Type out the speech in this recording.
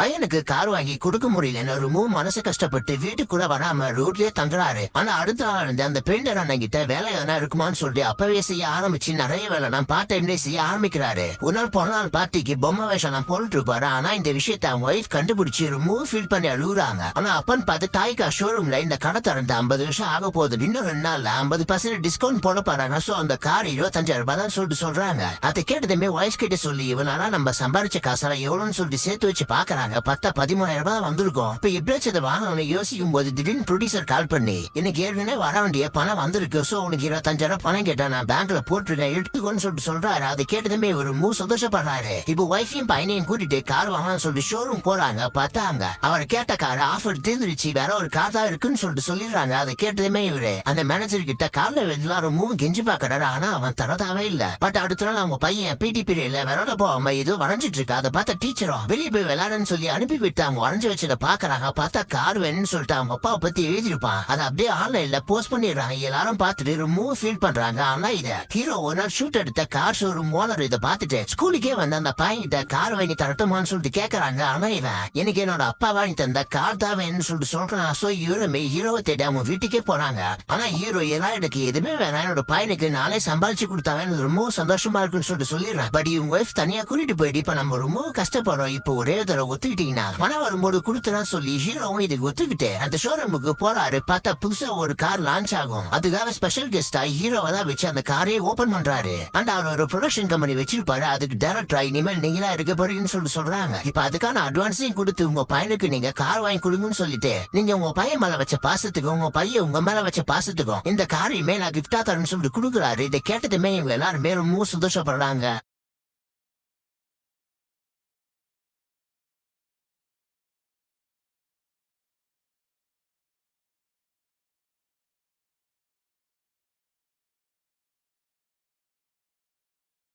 பையனுக்கு கார் வாங்கி கொடுக்க முடியலன்னு ரொம்ப மனசு கஷ்டப்பட்டு வீட்டுக்குள்ள வராம ரோட்லயே தங்குறாரு. ஆனா அடுத்த நாள் இருந்து அந்த பெயிண்டர் அண்ணன் கிட்ட வேலை எதனா இருக்குமான்னு சொல்லிட்டு அப்பவே செய்ய ஆரம்பிச்சு நிறைய வேலை நான் பார்ட் டைம்லேயே செய்ய ஆரம்பிக்கிறாரு. ஒரு நாள் போன நாள் பார்ட்டிக்கு பொம்மை வேஷம் நான் போட்டுட்டு இருப்பாரு. ஆனா இந்த விஷயத்த அவன் ஒய்ஃப் கண்டுபிடிச்சு ரொம்ப ஃபீல் பண்ணி அழுகுறாங்க. ஆனா அப்பன்னு பார்த்து டாய்கா ஷோரூம்ல இந்த கடை திறந்து 50 வருஷம் ஆக போகுது, இன்னும் 2 நாள்ல 50% டிஸ்கவுண்ட் போட போறாங்க. சோ அந்த கார் 25,000 ரூபாய் தான் சொல்லிட்டு சொல்றாங்க. அதை கேட்டதுமே ஒய்ஃப் கிட்ட சொல்லி இவனால நம்ம சம்பாரிச்ச காசெல்லாம் எவ்வளவுன்னு சொல்லிட்டு சேர்த்து வச்சு பாக்குறாங்க. 13,000 ரூபாய் வந்திருக்கும். இப்ப எப்படியாச்சும் அதை வாங்கணும்னு யோசிக்கும் போது திடீர்னு ப்ரொடியூசர் கால் பண்ணி எனக்கு ஏற்கனவே வர வேண்டிய பணம் வந்திருக்கு, சோ உனக்கு 25,000 பணம் கேட்டா நான் பேங்க்ல போட்டுருக்கேன் எடுத்துக்கோன்னு சொல்லிட்டு சொல்றாரு. அதை கேட்டதுமே ஒரு சந்தோஷப்படுறாரு. இப்போ ஒய்ஃபையும் பையனையும் கூட்டிட்டு கார் வாங்கலாம்னு சொல்லிட்டு ஷோரூம் போறாங்க. பார்த்தாங்க அவர் கேட்ட கார் ஆஃபர் தீர்ந்துருச்சு, வேற ஒரு கார் தான் இருக்குன்னு சொல்லிட்டு சொல்லிடுறாங்க. அதை கேட்டதுமே இவரு அந்த மேனேஜர் கிட்ட கார்ல எல்லாரும் கெஞ்சி பாக்குறாரு. ஆனா அவன் தரதாவே இல்ல. பட் அடுத்த நாள் அவங்க பையன் பிடி பீரியட்ல விளையாட போகாம ஏதோ வரைஞ்சிட்டு இருக்கு. அதை பார்த்த டீச்சரும் வெளியே போய் விளையாடுன்னு சொல்லி அனுப்பி விட்டாங்க. வரைஞ்சு வச்சத பாக்குறாங்க. பார்த்தா கார் வேணும்னு சொல்லிட்டு அவங்க அப்பாவை பத்தி எழுதிருப்பான். அதை அப்படியே ஆன்லைன்ல போஸ்ட் பண்ணிடுறாங்க. எல்லாரும் பார்த்துட்டு ரொம்ப ஃபீல் பண்றாங்க. ஆனா இத ஹீரோ ஒரு நாள் ஷூட் எடுத்த கார் ஷோரூம் ஓனர் இதை பார்த்துட்டு ஸ்கூலுக்கே வந்து அந்த பையன்கிட்ட கார் வாங்கி தரட்டுமான்னு சொல்லிட்டு கேக்குறாங்க. ஆனா இவன் எனக்கு என்னோட அப்பா வாங்கி தந்த கார் தான் வேணும்னு சொல்லிட்டு சொல்றான். சோ ஹீரோமே ஹீரோவை தேடி அவங்க வீட்டுக்கே போறாங்க. ஆனா ஹீரோ எல்லாம் எனக்கு எதுவுமே வேணாம், என்னோட பையனுக்கு நாளே சம்பாதிச்சு கொடுத்தாங்க, ரொம்ப சந்தோஷமா இருக்குன்னு சொல்லிட்டு சொல்லிடுறேன். பட் இவங்க ஒய்ஃப் தனியா கூட்டிட்டு போயிட்டு இப்ப நம்ம ரொம்ப கஷ்டப்படுறோம், இப்போ ஒரே தடவை ஒத்துக்கிட்டீங்கன்னா பணம் வரும்போது கொடுத்துனா சொல்லி ஹீரோவும் இதுக்கு ஒத்துக்கிட்டு அந்த ஷோரூமுக்கு போறாரு. பார்த்தா புதுசா ஒரு கார் லான்ச் ஆகும். அதுக்காக ஸ்பெஷல் கெஸ்டா ஹீரோவை தான் வச்சு அந்த காரையே ஓபன் பண்றாரு. அண்ட் அவர் ஒரு ப்ரொடக்ஷன் கம்பெனி வச்சிருப்பாரு. அதுக்கு டைரக்டரா இனிமேல் நீங்களா இருக்க போறீங்கன்னு சொல்லிட்டு சொல்றாங்க. இப்ப அதுக்கான அட்வான்ஸையும் கொடுத்து உங்க பையனுக்கு நீங்க கார் வாங்கி கொடுங்கன்னு சொல்லிட்டு நீங்க உங்க பையன் மேல வச்ச பாசத்துக்கும் உங்க பையன் உங்க மேல வச்ச பாசத்துக்கும் இந்த காரையுமே நான் கிஃப்டா தரேன்னு சொல்லிட்டு கொடுக்குறாரு. இதை கேட்டதுமே இவங்க எல்லாருமே ரொம்ப சந்தோஷப்படுறாங்க.